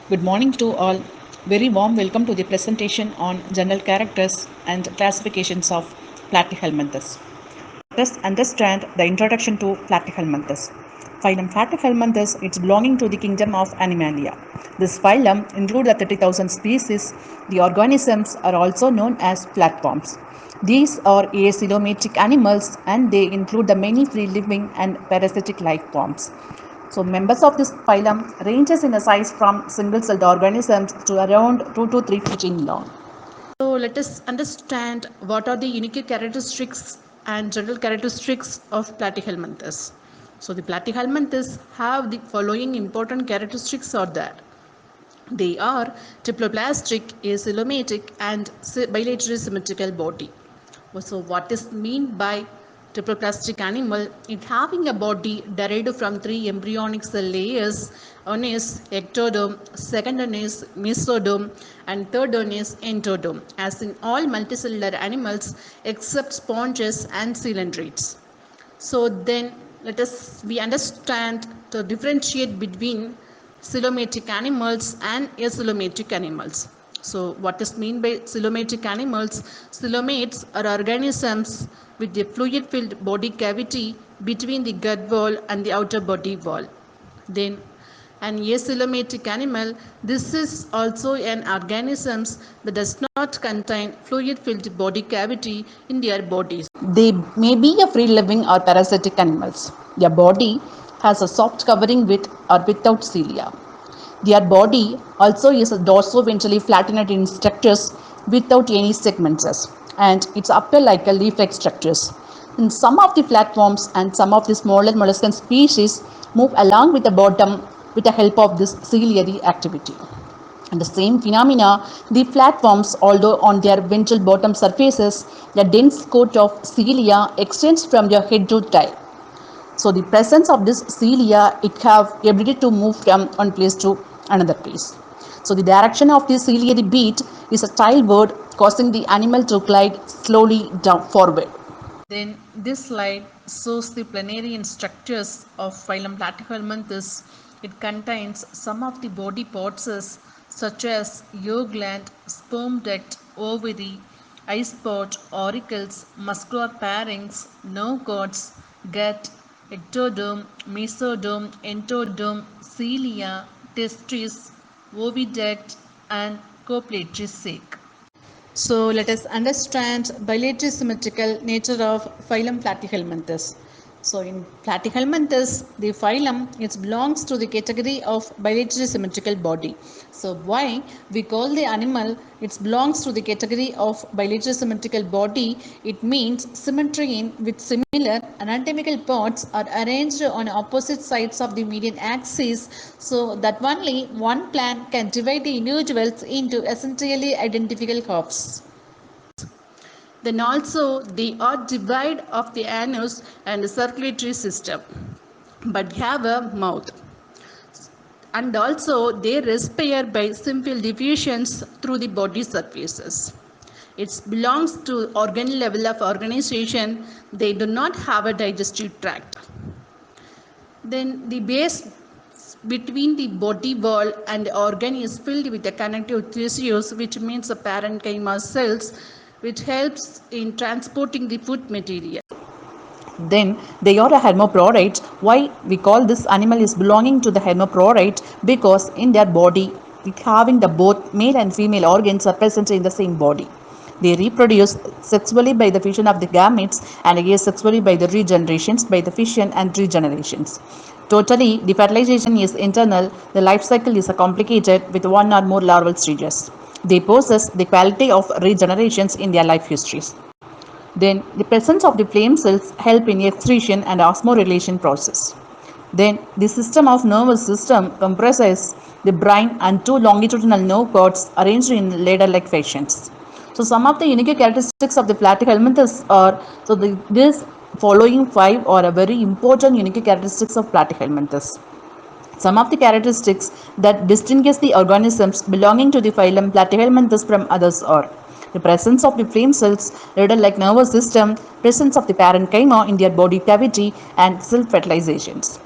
Good morning to all. Very warm welcome to the presentation on general characters and classifications of Platyhelminthes. Let us understand the introduction to Platyhelminthes. Phylum Platyhelminthes is belonging to the kingdom of Animalia. This phylum includes 30,000 species. The organisms are also known as platforms. These are acoelomatic animals and they include the many free living and parasitic life forms. So members of this phylum ranges in the size from single-celled organisms to around 2 to 3 feet in long. So let us understand what are the unique characteristics and general characteristics of Platyhelminthes. So the Platyhelminthes have the following important characteristics are there. They are triploplastic, acoelomatic and bilaterally symmetrical body. So what is mean by triploplastic animal? It having a body derived from three embryonic cell layers. One is ectoderm, second one is mesoderm, and third one is endoderm, as in all multicellular animals except sponges and coelenterates. So then let us we understand to differentiate between coelomatic animals and acoelomatic animals. So what is mean by coelomatic animals? Coelomates are organisms with a fluid filled body cavity between the gut wall and the outer body wall. Then an acoelomatic animal, this is also an organism that does not contain fluid filled body cavity in their bodies. They may be a free living or parasitic animals. Their body has a soft covering with or without cilia. Their body also is dorso-ventrally flattened in structures without any segments, and its upper like a leaf-like structures. In some of the flatworms and some of the smaller molluscan species move along with the bottom with the help of this ciliary activity. And the same phenomena, the flatworms, although on their ventral bottom surfaces, the dense coat of cilia extends from their head to tail. So the presence of this cilia, it have ability to move from one place to another place. So the direction of the ciliary beat is a tiltward, causing the animal to glide slowly down forward. Then this slide shows the planarian structures of phylum Platyhelminthes. It contains some of the body parts such as yolk gland, sperm duct, ovary, eye spot, auricles, muscular pharynx, nerve cords, gut, ectoderm, mesoderm, endoderm, cilia, testes, oviduct, and copulatory sac. So let us understand bilaterally symmetrical nature of phylum Platyhelminthes. So in Platyhelminthes, the phylum it belongs to the category of bilaterally symmetrical body. So why we call the animal it belongs to the category of bilaterally symmetrical body? It means symmetry in which similar anatomical parts are arranged on opposite sides of the median axis, so that only one plan can divide the individuals into essentially identical halves. Then also they are devoid of the anus and the circulatory system, but have a mouth. And also they respire by simple diffusions through the body surfaces. It belongs to organ level of organization. They do not have a digestive tract. Then the base between the body wall and the organ is filled with the connective tissues, which means the parenchyma cells, which helps in transporting the food material. Then they are a hermaphrodite. Why we call this animal is belonging to the hermaphrodite? Because in their body, having the both male and female organs are present in the same body. They reproduce sexually by the fission of the gametes and asexually by the regenerations by the fission and regenerations. Totally, the fertilization is internal. The life cycle is complicated with one or more larval stages. They possess the quality of regenerations in their life histories. Then the presence of the flame cells help in excretion and osmorelation process. Then the system of nervous system comprises the brain and two longitudinal nerve cords arranged in ladder-like fashions. So some of the unique characteristics of the Platyhelminthes are, this following five are a very important unique characteristics of Platyhelminthes. Some of the characteristics that distinguish the organisms belonging to the phylum Platyhelminthes from others are the presence of the flame cells, radar-like nervous system, presence of the parenchyma in their body cavity, and self-fertilizations.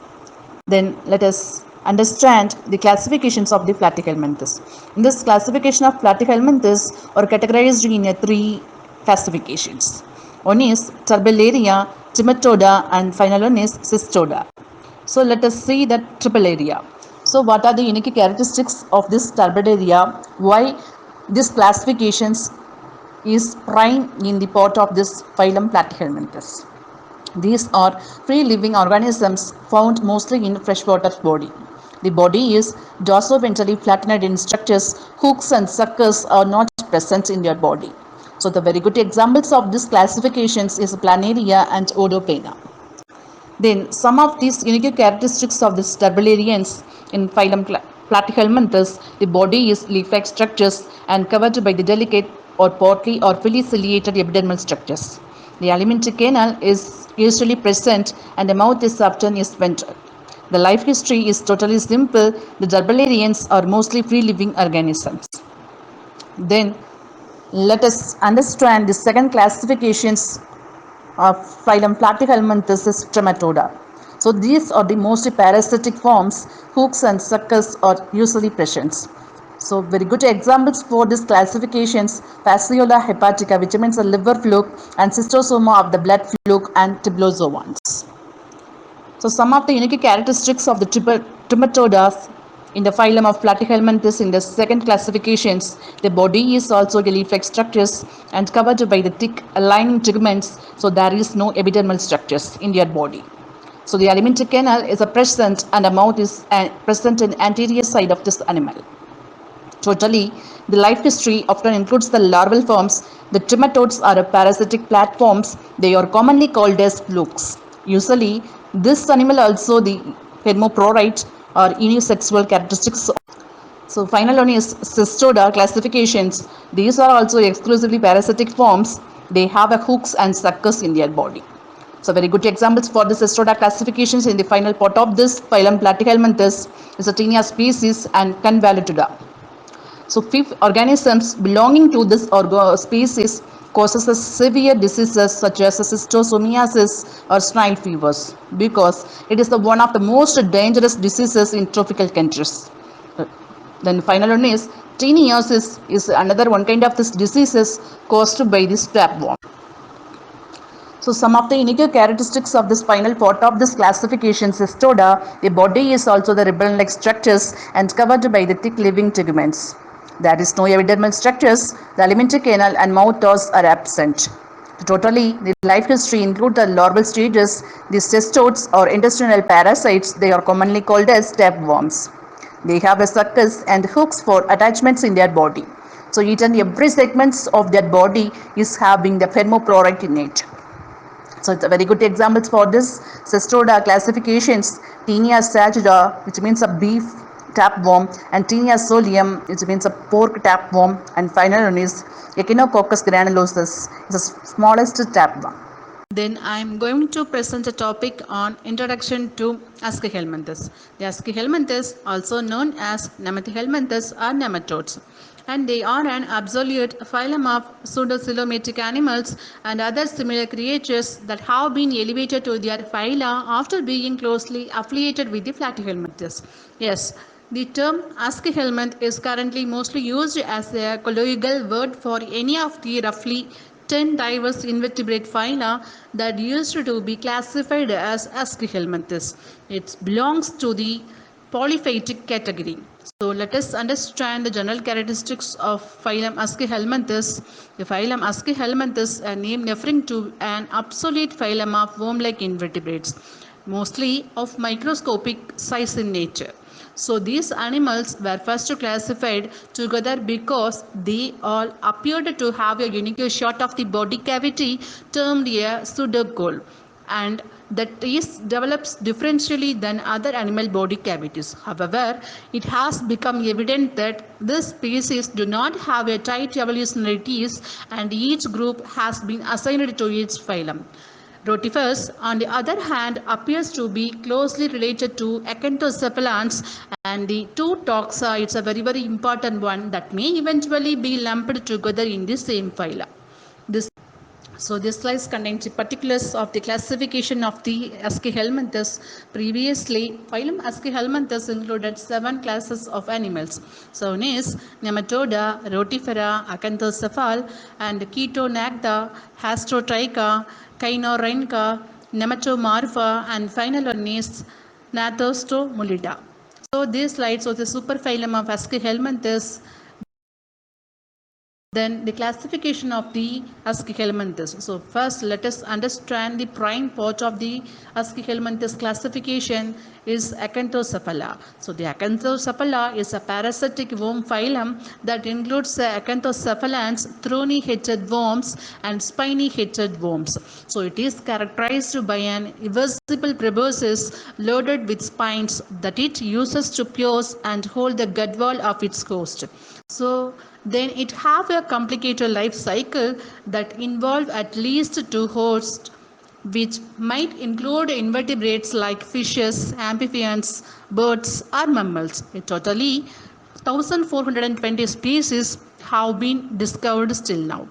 Then let us understand the classifications of the Platyhelminthes. In this classification of Platyhelminthes are categorized in three classifications. One is Turbellaria, Timatoda, and final one is Cystoda. So let us see the Turbellaria. So what are the unique characteristics of this Turbellaria? Why this classifications is prime in the part of this phylum Platyhelminthes? These are free-living organisms found mostly in freshwater body. The body is dorsoventrally flattened in structures. Hooks and suckers are not present in their body. So the very good examples of these classifications is Planaria and Odopena. Then some of these unique characteristics of the turbellarians in phylum Platyhelminthes, the body is leaf-like structures and covered by the delicate or partly or fully ciliated epidermal structures. The alimentary canal is usually present and the mouth is often is ventral. The life history is totally simple. The turbellarians are mostly free-living organisms. Then let us understand the second classifications of phylum Platyhelminthes is Trematoda. So these are the most parasitic forms. Hooks and suckers are usually present. So very good examples for these classifications: Fasciola hepatica, which means a liver fluke, and Cystosoma of the blood fluke, and Tiblozoans. So some of the unique characteristics of the Trematodas in the phylum of Platyhelminthes in the second classifications, the body is also leaf-like structures and covered by the thick lining teguments, so there is no epidermal structures in their body. So the alimentary canal is a present and a mouth is present in anterior side of this animal. Totally, the life history often includes the larval forms. The trematodes are parasitic platforms. They are commonly called as flukes. Usually, this animal also the hermaphrodite or unisexual characteristics. So, final one is Cystoda classifications. These are also exclusively parasitic forms. They have a hooks and suckers in their body. So, very good examples for the Cystoda classifications in the final part of this phylum Platyhelminthes is a Taenia species and Convolutida. So, fifth, organisms belonging to this species causes a severe diseases such as schistosomiasis or snail fevers because it is the one of the most dangerous diseases in tropical countries. Then final one is tinnitus is another one kind of this diseases caused by this tapeworm. So some of the unique characteristics of this spinal part of this classification cystoda, the body is also the ribbon-like structures and covered by the thick living teguments. There is no epidermal structures, the alimentary canal and mouth doors are absent. Totally, the life history include the larval stages, the cestodes or intestinal parasites, they are commonly called as tapeworms. They have a suckers and hooks for attachments in their body. So each and every segments of their body is having the hermaphrodite in it. So it's a very good examples for this Cystoda classifications. Taenia sativa, which means a beef tapeworm, and Taenia solium, which means a pork tapeworm, and final one is Echinococcus granulosus, is the smallest tapeworm. Then I am going to present a topic on introduction to Ashelminthes. The Ashelminthes, also known as Alatyhelminthes, are nematodes, and they are an absolute phylum of pseudocoelomatic animals and other similar creatures that have been elevated to their phyla after being closely affiliated with the Platyhelminthes. Yes, the term Ashelminth is currently mostly used as a colloquial word for any of the roughly 10 diverse invertebrate phyla that used to be classified as Ashelminthes. It belongs to the polyphyletic category. So let us understand the general characteristics of phylum Ashelminthes. The phylum Ashelminthes, a name referring to an obsolete phylum of worm-like invertebrates, mostly of microscopic size in nature. So these animals were first classified together because they all appeared to have a unique shot of the body cavity termed a pseudocole, and that is develops differentially than other animal body cavities. However, it has become evident that this species do not have a tight evolutionary trees and each group has been assigned to its phylum. Rotifers, on the other hand, appears to be closely related to acanthocephalans, and the two toxa, it's a very important one that may eventually be lumped together in the same phyla. This So this slides contains the particulars of the classification of the Ashelminthes. Previously, phylum Ashelminthes included 7 classes of animals. So one is Nematoda, Rotifera, Acanthocephal, and Ketonacta, Hastrotricha, Kainorhyncha, Nematomorpha, and final one is Gnathostomulida. So these slides of the superphylum of Ashelminthes. Then the classification of the Ashelminthes. So first let us understand the prime part of the Ashelminthes classification is Acanthocephala. So the Acanthocephala is a parasitic worm phylum that includes the Acanthocephalans, thorny-headed worms and spiny-headed worms. So it is characterized by an irreversible proboscis loaded with spines that it uses to pierce and hold the gut wall of its host. So then it have a complicated life cycle that involve at least 2 hosts, which might include invertebrates like fishes, amphibians, birds, or mammals. A totally 1420 species have been discovered still now.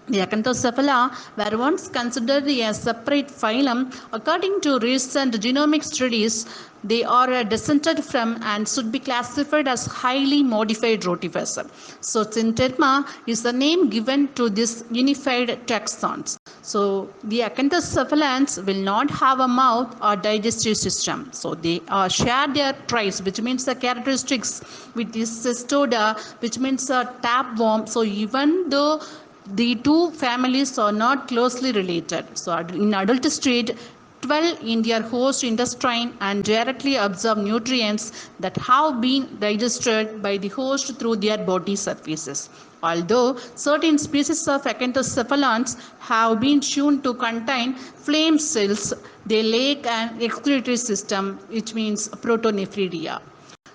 The Acanthocephala were once considered a separate phylum. According to recent genomic studies, they are descended from and should be classified as highly modified rotifers. So, Synterma is the name given to this unified taxons. So, the Acanthocephalans will not have a mouth or digestive system. So, they share their traits, which means the characteristics with this Cestoda, which means a tapeworm. So, even though the two families are not closely related. So, in adult state, 12 in their host intestine and directly absorb nutrients that have been digested by the host through their body surfaces. Although certain species of acanthocephalans have been shown to contain flame cells, they lack an excretory system, which means protonephridia.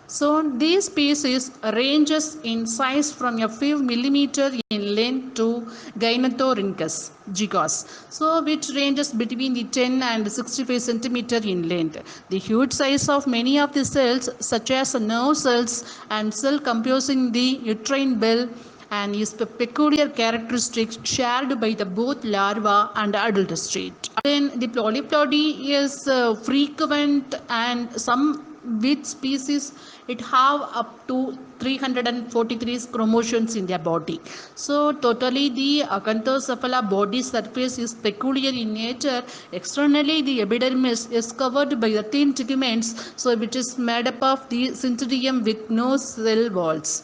So these species ranges in size from a few millimeter in length to Gynethorhynchus gigas, so which ranges between the 10 and 65 centimeter in length. The huge size of many of the cells, such as nerve cells and cell composing the uterine bell, and is the peculiar characteristics shared by the both larva and adult state. Then the polyploidy is frequent, and some which species it have up to 343 chromosomes in their body. So totally the Acanthocephala body surface is peculiar in nature. Externally the epidermis is covered by the thin teguments, so which is made up of the syncytium with no cell walls.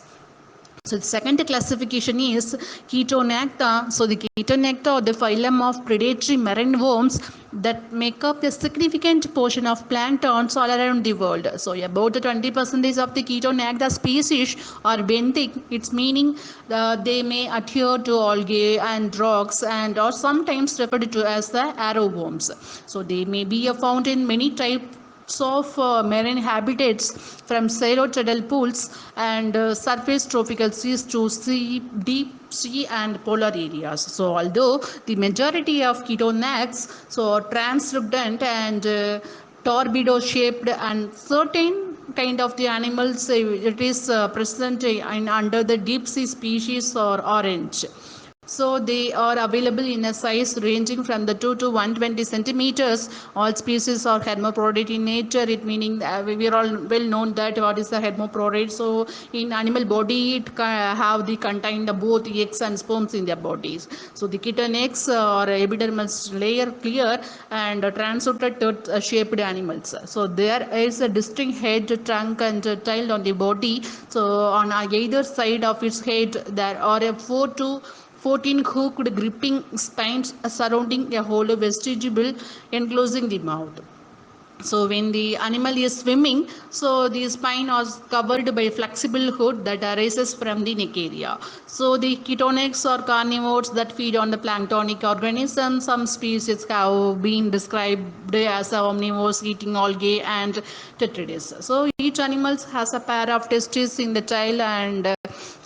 So the second classification is Ketonacta. So the Ketonacta or the phylum of predatory marine worms that make up a significant portion of planktons all around the world. So about 20% of the Ketonacta species are benthic. Its meaning they may adhere to algae and rocks and are sometimes referred to as the arrowworms. So they may be found in many types of marine habitats from shallow tidal pools and surface tropical seas to sea, deep sea and polar areas. So although the majority of ketonacs so are translucent and torpedo shaped, and certain kind of the animals it is present in under the deep sea species or orange. So they are available in a size ranging from the 2 to 120 centimeters. All species are hermaphrodite in nature. It meaning we are all well known that what is the hermaphrodite. So in animal body it have the contain the both eggs and sperms in their bodies. So the kitten eggs or epidermis layer clear and translucent shaped animals. So there is a distinct head, trunk and tail on the body. So on either side of its head there are a 4 to 14 hooked gripping spines surrounding a hollow vestibule enclosing the mouth. So when the animal is swimming, so the spine is covered by flexible hood that arises from the neck area. So the ketonics are carnivores that feed on the planktonic organisms. Some species have been described as omnivores eating algae and tetrads. So each animal has a pair of testes in the tail and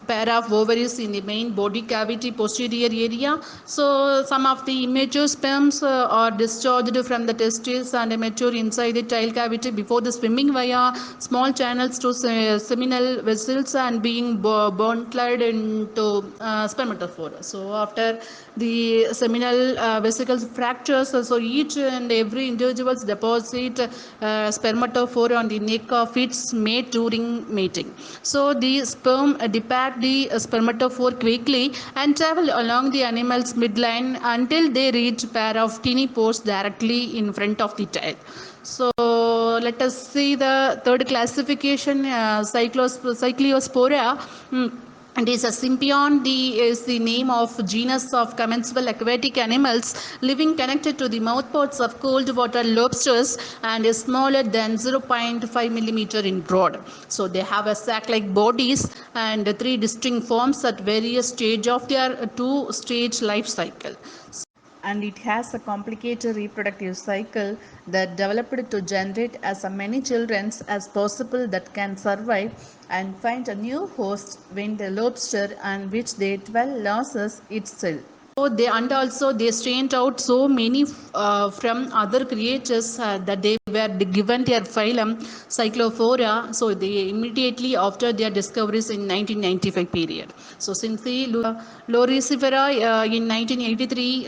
pair of ovaries in the main body cavity posterior area. So some of the immature sperms are discharged from the testes and mature inside the tail cavity before the swimming via small channels to seminal vessels and being bonded into spermatophore. So after the seminal vesicles fractures, so each and every individual deposit spermatophore on the neck of its mate during mating. So the sperm depart the spermatophore quickly and travel along the animal's midline until they reach a pair of tiny pores directly in front of the tail. So let us see the third classification, Cyclospora. It is a symbiont. Is the name of genus of commensal aquatic animals living connected to the mouthparts of cold water lobsters and is smaller than 0.5 millimeter in broad. So they have a sac-like bodies and three distinct forms at various stage of their two-stage life cycle. And it has a complicated reproductive cycle that developed to generate as many children as possible that can survive and find a new host when the lobster on which they dwell loses its shell. So they and also they strained out so many from other creatures that they were given their phylum Cyclophora. So they immediately after their discoveries in 1995 period. So since the Loricifera in 1983,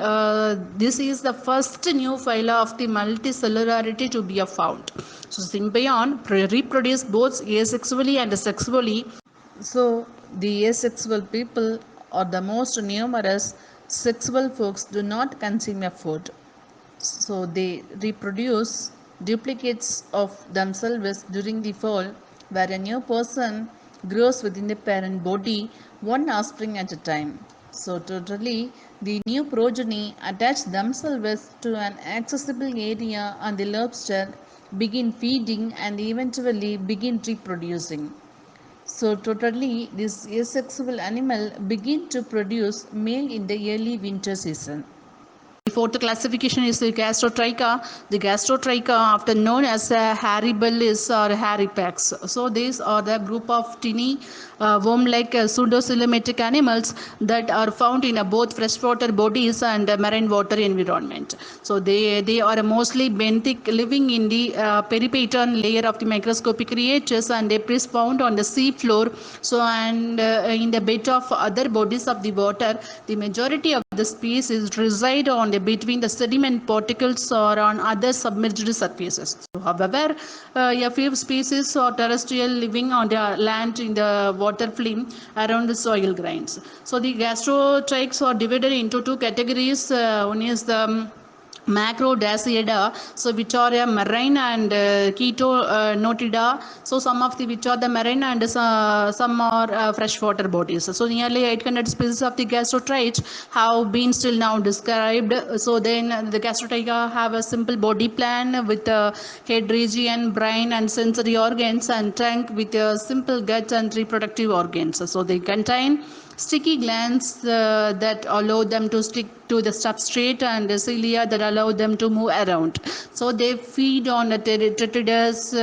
this is the first new phyla of the multicellularity to be found. So symbiont reproduce both asexually and sexually. So the asexual people are the most numerous. Sexual folks do not consume a food. So they reproduce duplicates of themselves during the fall, where a new person grows within the parent body, one offspring at a time. So totally, the new progeny attach themselves to an accessible area on the lobster, begin feeding and eventually begin reproducing. So totally, this asexual animal begin to produce male in the early winter season. The fourth classification is the gastrotricha. The gastrotricha, often known as hairy bellies or hairy packs. So these are the group of tiny worm-like pseudocoelomatic animals that are found in both freshwater bodies and marine water environment. So they are mostly benthic, living in the peripaton layer of the microscopic creatures, and they are found on the sea floor. So and in the bed of other bodies of the water, the majority of the species reside on the between the sediment particles or on other submerged surfaces. So, however, a few species are terrestrial, living on the land in the water film around the soil grains. So the gastrotrichs are divided into two categories. One is the Macrodacida, so which are a marine and ketonotida. So some of the which are the marine and some are freshwater bodies. So nearly 800 species of the gastrotrichs have been still now described. So then the gastrotricha have a simple body plan with a head region, brain and sensory organs, and trunk with a simple gut and reproductive organs. So they contain sticky glands that allow them to stick to the substrate and cilia that allow them to move around. So they feed on the detritus,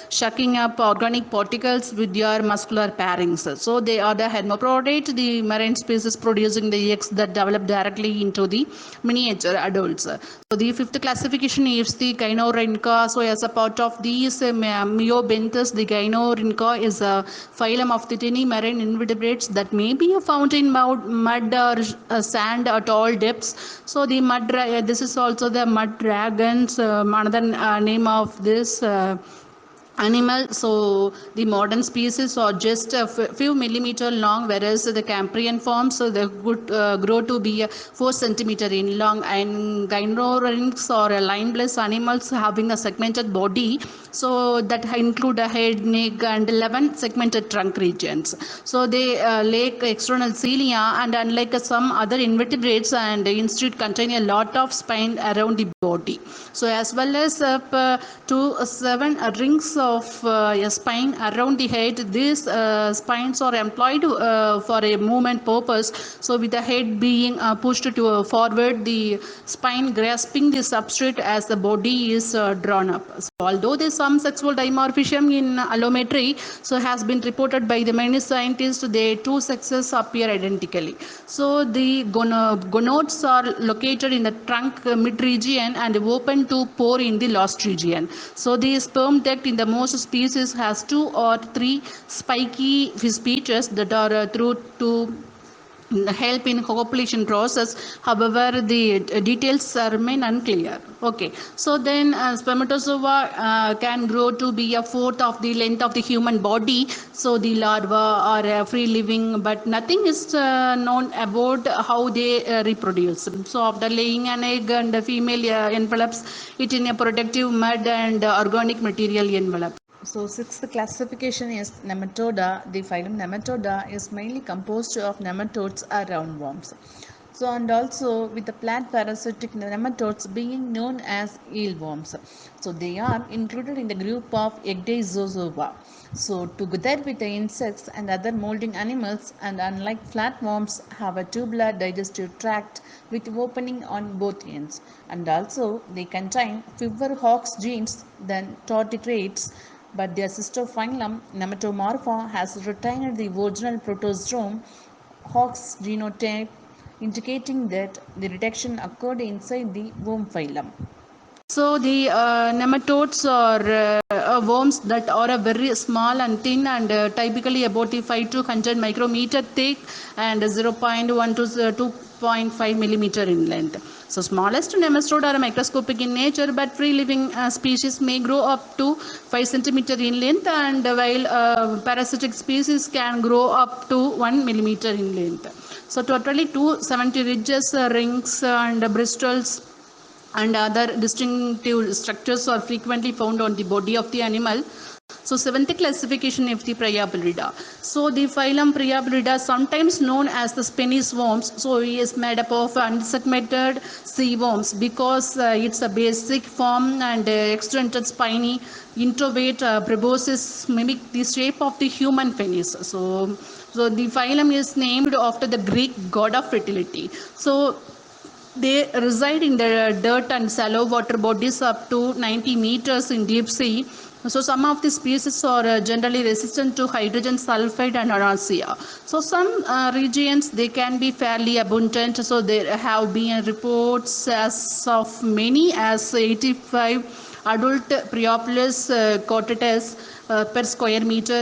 sucking up organic particles with their muscular pairings. So they are the hermaphrodite, the marine species producing the eggs that develop directly into the miniature adults. So the fifth classification is the Gynorhyncha. So as a part of these Myobenthus, the Gynorhyncha is a phylum of the tiny marine invertebrates that may be found in mud or sand at all depths. So the this is also the mud dragons, another name of this animal. So the modern species are just a few millimeter long, whereas the Cambrian forms, so they could grow to be 4 centimeter in long. And gynorhynchs are lineless animals having a segmented body, so that include a head, neck and 11 segmented trunk regions. So they lack external cilia, and unlike some other invertebrates, and instead contain a lot of spine around the body. So as well as 2 7 rings of a spine around the head. These spines are employed for a movement purpose. So with the head being pushed to forward, the spine grasping the substrate as the body is drawn up. So although there is some sexual dimorphism in allometry, so has been reported by the many scientists, the two sexes appear identically. So the gonads are located in the trunk mid region and open to pore in the last region. So the sperm duct in the most species has 2 or 3 spiky features that are through to help in copulation process. However, the details remain unclear. Okay, so then spermatozoa can grow to be a fourth of the length of the human body. So the larva are free living, but nothing is known about how they reproduce. So after laying an egg, and the female envelops it in a protective mud and organic material envelope. So sixth classification is Nematoda. The phylum Nematoda is mainly composed of nematodes or roundworms. So and also with the plant parasitic nematodes being known as eelworms. So they are included in the group of Ecdysozoa. So together with the insects and other molding animals, and unlike flatworms have a tubular digestive tract with opening on both ends, and also they contain fewer Hox genes than tardigrades, but their sister phylum Nematomorpha has retained the original protostome Hox genotype, indicating that the reduction occurred inside the worm phylum. So the nematodes are worms that are very small and thin, and typically about 5 to 100 micrometer thick and 0.1 to 2.5 millimeter in length. So smallest nematode are microscopic in nature, but free living species may grow up to 5 centimeter in length, and while parasitic species can grow up to 1 millimeter in length. So totally 270 ridges, rings and bristles and other distinctive structures are frequently found on the body of the animal. So seventh classification of the Priapulida. So the phylum Priapulida, sometimes known as the Spanish worms, so it is made up of unsegmented sea worms because it's a basic form, and extended spiny introvate proboscis mimic the shape of the human penis. So the phylum is named after the Greek god of fertility. So they reside in the dirt and shallow water bodies up to 90 meters in deep sea. So some of the species are generally resistant to hydrogen sulfide and nausea. So some regions they can be fairly abundant. So there have been reports as of many as 85 adult Priapulus cottatus per square meter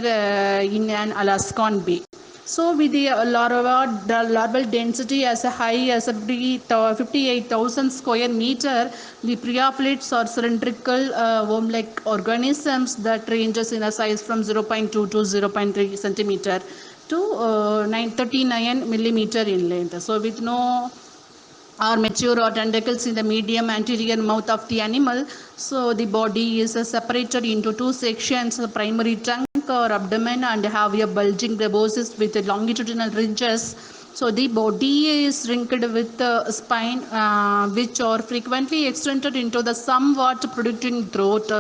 in an Alaskan bay. So with the larval density as high as 58,000 square meter, the priapulids are cylindrical worm-like organisms that ranges in a size from 0.2 to 0.3 centimeter to 939 millimeter in length. So with no or mature or tentacles in the medium anterior mouth of the animal. So the body is separated into two sections, a primary trunk or abdomen, and have a bulging proboscis with longitudinal ridges. So the body is wrinkled with spine, which are frequently extended into the somewhat projecting throat.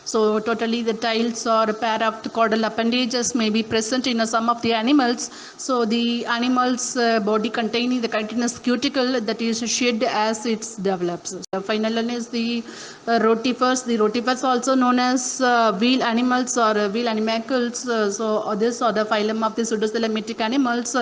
So totally the tails or a pair of the caudal appendages may be present in some of the animals. So the animal's body containing the chitinous cuticle that is shed as it develops. The final one is the rotifers. The rotifers also known as wheel animals or wheel animalcules. So this are the phylum of the pseudocoelomytic animals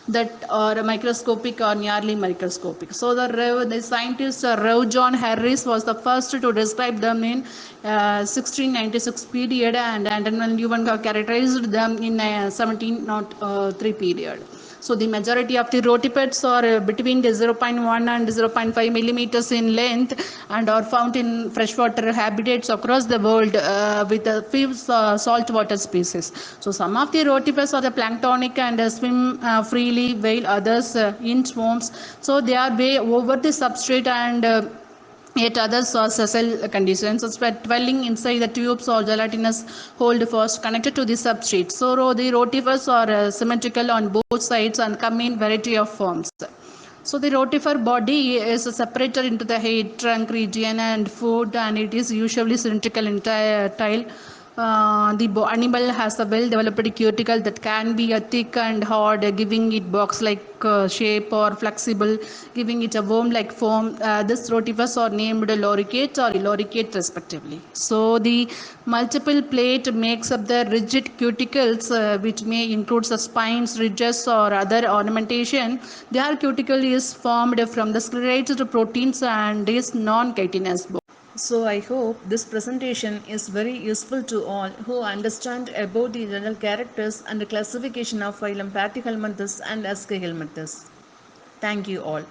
that are microscopic or nearly microscopic. So the scientist Rev. John Harris was the first to describe them in 1696 period, and Anton Newman characterized them in 1703 period. So the majority of the rotipeds are between the 0.1 and 0.5 millimeters in length and are found in freshwater habitats across the world with a few saltwater species. So some of the rotipeds are the planktonic and swim freely, while others in swarms. So they are way over the substrate, and yet others are sessile conditions, such as dwelling inside the tubes or gelatinous hold fast connected to the substrate. So the rotifers are symmetrical on both sides and come in variety of forms. So the rotifer body is separated into the head, trunk region and foot, and it is usually cylindrical in tile animal has a well developed cuticle that can be a thick and hard, giving it box like shape or flexible, giving it a worm like form. This rotifers are named loricate or loricate respectively. So the multiple plate makes up the rigid cuticles, which may include the spines, ridges or other ornamentation. Their cuticle is formed from the sclerate proteins and is non-chitinous. So I hope this presentation is very useful to all who understand about the general characters and the classification of phylum Platyhelminthes and Ashelminthes. Thank you all.